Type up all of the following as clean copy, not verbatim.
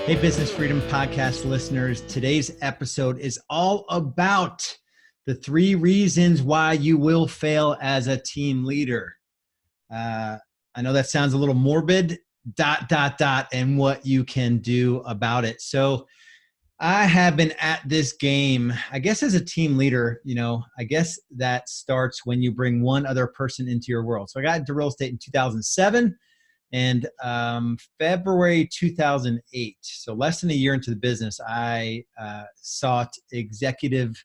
Hey, Business Freedom Podcast listeners. Today's episode is all about the 3 reasons why you will fail as a team leader. I know that sounds a little morbid, ... and what you can do about it. So I have been at this game, I guess, as a team leader. I guess that starts when you bring one other person into your world. So I got into real estate in 2007. And February 2008, so less than a year into the business, I sought executive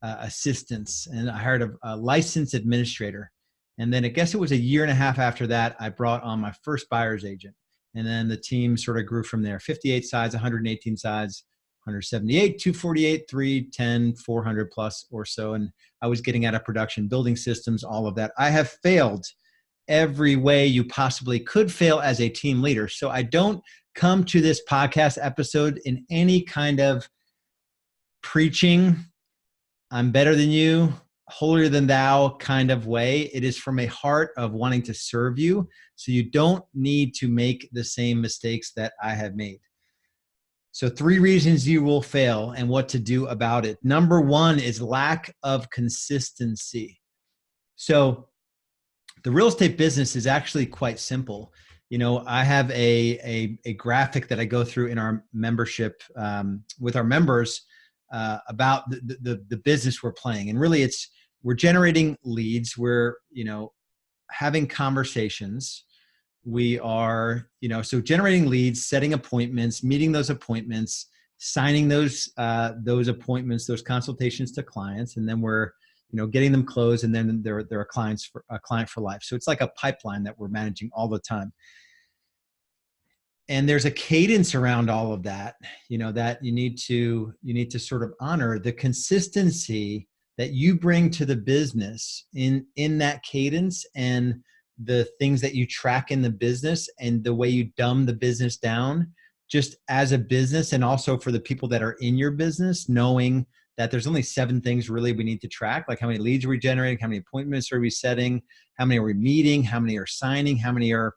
assistance, and I hired a licensed administrator. And then I guess it was a year and a half after that, I brought on my first buyer's agent. And then the team sort of grew from there. 58 sides, 118 sides, 178, 248, 310, 400 plus or so. And I was getting out of production, building systems, all of that. I have failed every way you possibly could fail as a team leader. So I don't come to this podcast episode in any kind of preaching, I'm better than you, holier than thou kind of way. It is from a heart of wanting to serve you, so you don't need to make the same mistakes that I have made. So 3 reasons you will fail and what to do about it. Number 1 is lack of consistency. So the real estate business is actually quite simple. I have a graphic that I go through in our membership with our members about the business we're playing. And really we're generating leads. We're, having conversations. We are, so generating leads, setting appointments, meeting those appointments, signing those appointments, those consultations to clients. And then we're, getting them closed, and then they're a client for life. So it's like a pipeline that we're managing all the time. And there's a cadence around all of that, that you need to sort of honor the consistency that you bring to the business in that cadence, and the things that you track in the business, and the way you dumb the business down just as a business, and also for the people that are in your business, knowing that there's only 7 things really we need to track, like how many leads are we generating, how many appointments are we setting, how many are we meeting, how many are signing, how many are,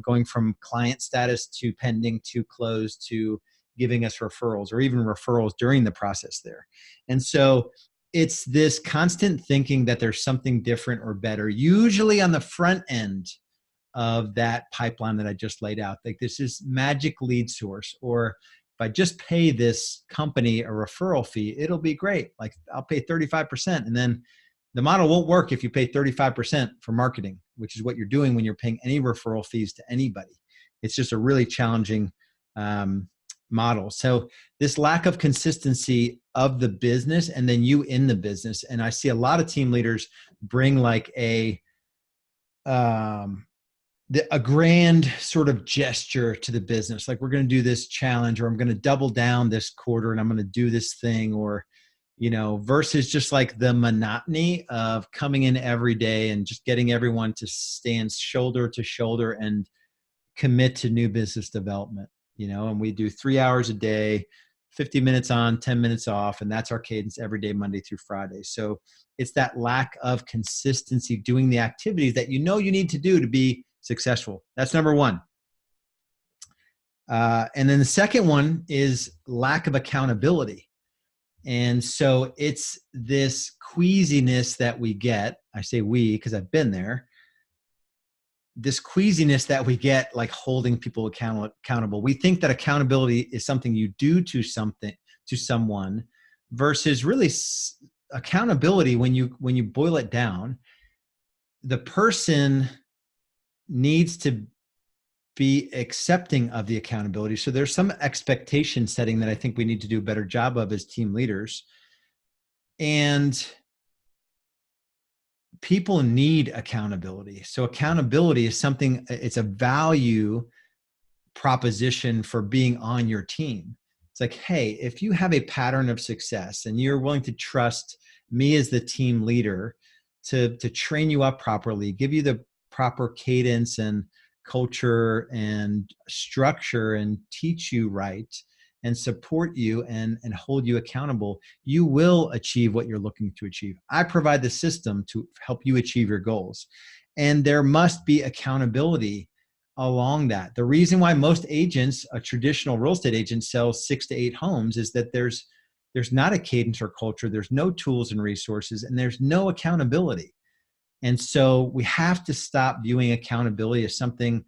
going from client status to pending to close to giving us referrals, or even referrals during the process there. And so it's this constant thinking that there's something different or better, usually on the front end of that pipeline that I just laid out. Like, this is magic lead source, or if I just pay this company a referral fee, it'll be great. Like, I'll pay 35%. And then the model won't work if you pay 35% for marketing, which is what you're doing when you're paying any referral fees to anybody. It's just a really challenging model. So this lack of consistency of the business, and then you in the business. And I see a lot of team leaders bring like a grand sort of gesture to the business. Like, we're going to do this challenge, or I'm going to double down this quarter and I'm going to do this thing, or, versus just like the monotony of coming in every day and just getting everyone to stand shoulder to shoulder and commit to new business development, and we do 3 hours a day, 50 minutes on, 10 minutes off. And that's our cadence every day, Monday through Friday. So it's that lack of consistency doing the activities that you need to do to be successful. That's number 1. And then the second one is lack of accountability. And so it's this queasiness that we get. I say we because I've been there. This queasiness that we get, like holding people accountable. We think that accountability is something you do to someone, versus really accountability. When you boil it down, the person needs to be accepting of the accountability. So there's some expectation setting that I think we need to do a better job of as team leaders. And people need accountability. So accountability is something, it's a value proposition for being on your team. It's like, hey, if you have a pattern of success and you're willing to trust me as the team leader to train you up properly, give you the proper cadence and culture and structure, and teach you right, and support you and hold you accountable, you will achieve what you're looking to achieve. I provide the system to help you achieve your goals. And there must be accountability along that. The reason why most agents, a traditional real estate agent, sells 6 to 8 homes is that there's not a cadence or culture, there's no tools and resources, and there's no accountability. And so we have to stop viewing accountability as something,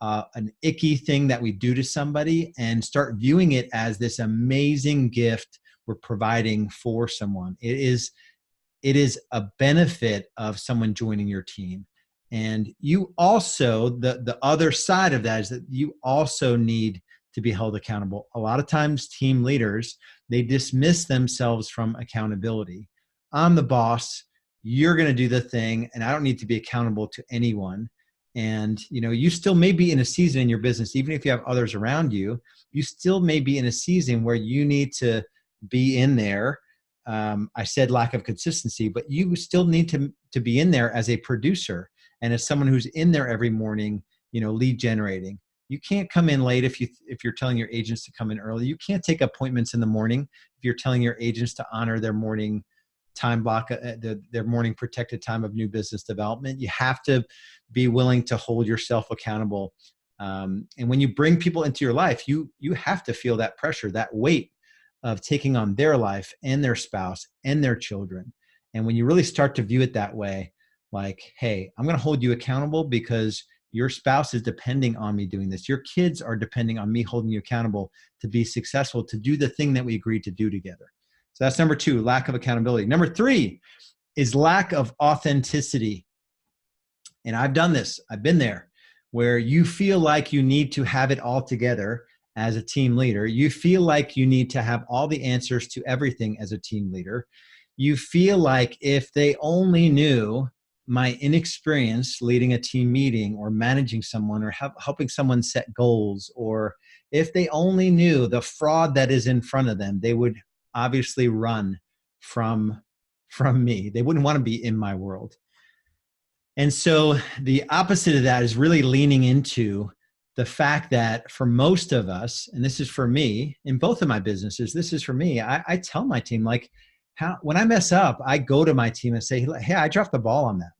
an icky thing that we do to somebody, and start viewing it as this amazing gift we're providing for someone. It is a benefit of someone joining your team. And you also, the other side of that is that you also need to be held accountable. A lot of times team leaders, they dismiss themselves from accountability. I'm the boss, you're going to do the thing, and I don't need to be accountable to anyone. And you still may be in a season in your business, even if you have others around you, you still may be in a season where you need to be in there. I said lack of consistency, but you still need to be in there as a producer and as someone who's in there every morning, lead generating. You can't come in late if you're telling your agents to come in early. You can't take appointments in the morning if you're telling your agents to honor their morning time block, their morning protected time of new business development. You have to be willing to hold yourself accountable. And when you bring people into your life, you have to feel that pressure, that weight of taking on their life and their spouse and their children. And when you really start to view it that way, like, hey, I'm going to hold you accountable because your spouse is depending on me doing this. Your kids are depending on me holding you accountable to be successful, to do the thing that we agreed to do together. So that's number 2, lack of accountability. Number 3 is lack of authenticity. And I've done this. I've been there, where you feel like you need to have it all together as a team leader. You feel like you need to have all the answers to everything as a team leader. You feel like if they only knew my inexperience leading a team meeting or managing someone or helping someone set goals, or if they only knew the fraud that is in front of them, they would obviously run from me. They wouldn't want to be in my world. And so the opposite of that is really leaning into the fact that for most of us, and this is for me in both of my businesses, this is for me, I tell my team, like, when I mess up, I go to my team and say, hey, I dropped the ball on that.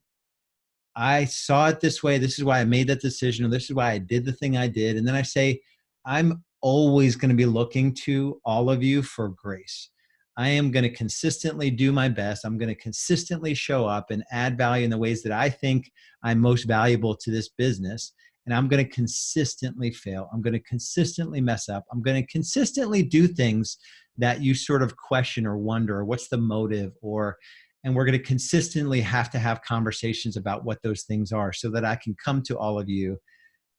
I saw it this way. This is why I made that decision. Or this is why I did the thing I did. And then I say, I'm always going to be looking to all of you for grace. I am going to consistently do my best. I'm going to consistently show up and add value in the ways that I think I'm most valuable to this business. And I'm going to consistently fail. I'm going to consistently mess up. I'm going to consistently do things that you sort of question or wonder, what's the motive, and we're going to consistently have to have conversations about what those things are so that I can come to all of you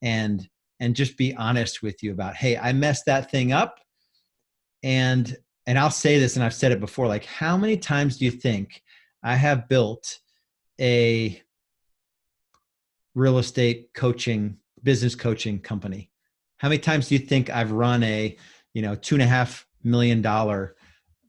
and just be honest with you about, hey, I messed that thing up. And I'll say this, and I've said it before, like, how many times do you think I have built a real estate coaching, business coaching company? How many times do you think I've run a, $2.5 million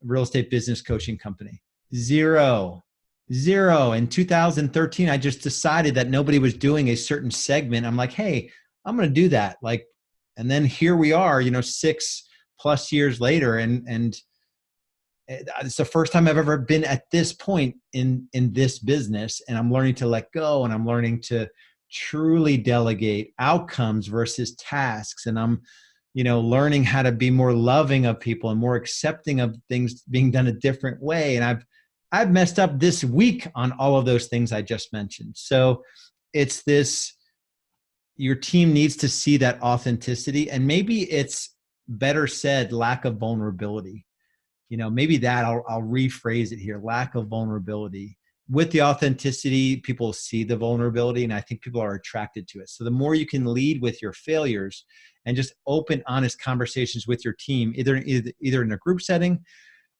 real estate business coaching company? Zero. In 2013, I just decided that nobody was doing a certain segment. I'm like, hey, I'm going to do that. Like, and then here we are, 6+ years later. And it's the first time I've ever been at this point in this business. And I'm learning to let go, and I'm learning to truly delegate outcomes versus tasks. And I'm, learning how to be more loving of people and more accepting of things being done a different way. And I've messed up this week on all of those things I just mentioned. So it's this, your team needs to see that authenticity, and maybe it's better said, lack of vulnerability. Maybe that I'll rephrase it here, lack of vulnerability. With the authenticity, people see the vulnerability, and I think people are attracted to it. So the more you can lead with your failures and just open, honest conversations with your team, either in a group setting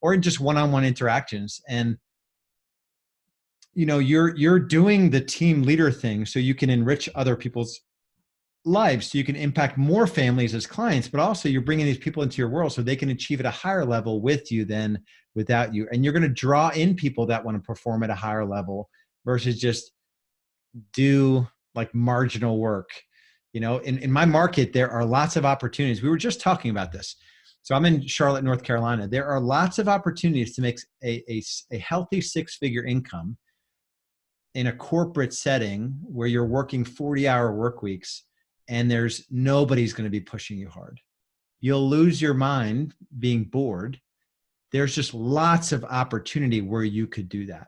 or in just one-on-one interactions. And, you're doing the team leader thing so you can enrich other people's lives, so you can impact more families as clients, but also you're bringing these people into your world so they can achieve at a higher level with you than without you. And you're going to draw in people that want to perform at a higher level versus just do like marginal work. In my market, there are lots of opportunities. We were just talking about this. So I'm in Charlotte, North Carolina. There are lots of opportunities to make a healthy 6-figure income in a corporate setting where you're working 40-hour work weeks and nobody's going to be pushing you hard. You'll lose your mind being bored. There's just lots of opportunity where you could do that.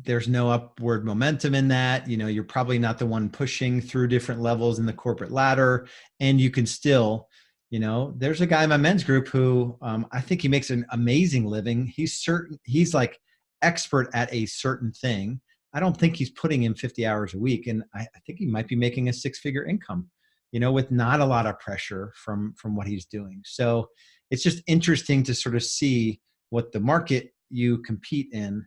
There's no upward momentum in that. You're probably not the one pushing through different levels in the corporate ladder, and you can still, there's a guy in my men's group who I think he makes an amazing living. He's like expert at a certain thing. I don't think he's putting in 50 hours a week, and I think he might be making a six-figure income, with not a lot of pressure from what he's doing. So it's just interesting to sort of see what the market you compete in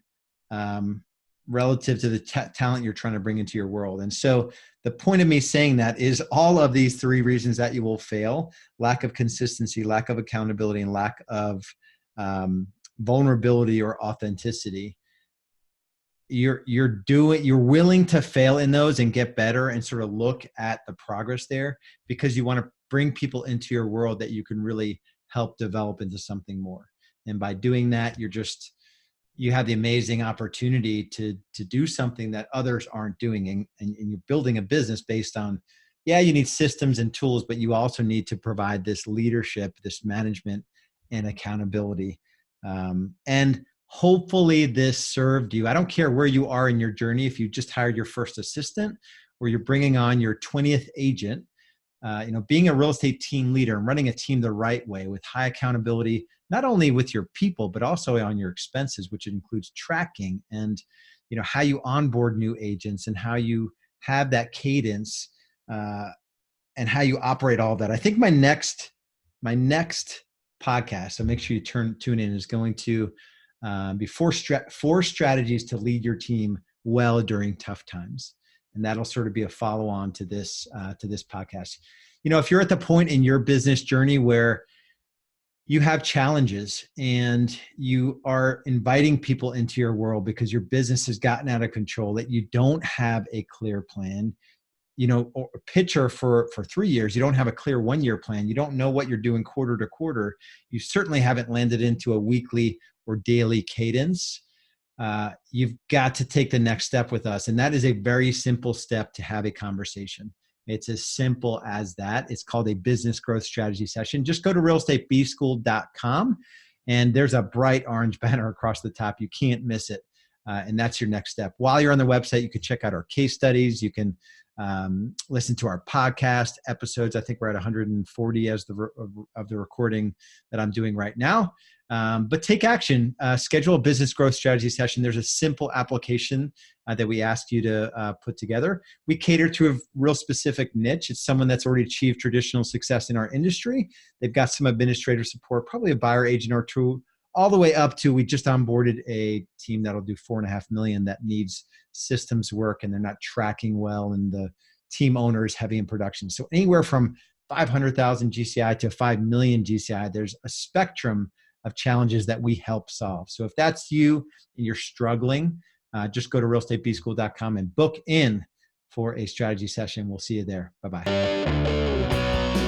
relative to the talent you're trying to bring into your world. And so the point of me saying that is all of these three reasons that you will fail: lack of consistency, lack of accountability, and lack of vulnerability or authenticity. You're willing to fail in those and get better and sort of look at the progress there, because you want to bring people into your world that you can really help develop into something more. And by doing that, you have the amazing opportunity to do something that others aren't doing. And you're building a business based on, you need systems and tools, but you also need to provide this leadership, this management and accountability. And hopefully this served you. I don't care where you are in your journey. If you just hired your first assistant or you're bringing on your 20th agent, being a real estate team leader and running a team the right way with high accountability, not only with your people, but also on your expenses, which includes tracking and, how you onboard new agents and how you have that cadence and how you operate all of that. I think my next podcast, so make sure you tune in, is going to be four strategies to lead your team well during tough times. And that'll sort of be a follow-on to this podcast. If you're at the point in your business journey where you have challenges and you are inviting people into your world because your business has gotten out of control, that you don't have a clear plan, or a picture for 3 years, you don't have a clear 1 year plan, you don't know what you're doing quarter to quarter, you certainly haven't landed into a weekly or daily cadence, you've got to take the next step with us. And that is a very simple step to have a conversation. It's as simple as that. It's called a business growth strategy session. Just go to realestatebschool.com and there's a bright orange banner across the top. You can't miss it. And that's your next step. While you're on the website, you can check out our case studies. You can listen to our podcast episodes. I think we're at 140 as of the recording that I'm doing right now. But take action. Schedule a business growth strategy session. There's a simple application that we asked you to put together. We cater to a real specific niche. It's someone that's already achieved traditional success in our industry. They've got some administrator support, probably a buyer agent or two, all the way up to, we just onboarded a team that'll do $4.5 million that needs systems work and they're not tracking well and the team owner is heavy in production. So anywhere from 500,000 GCI to 5 million GCI, there's a spectrum of challenges that we help solve. So if that's you and you're struggling, just go to realestatebschool.com and book in for a strategy session. We'll see you there. Bye-bye.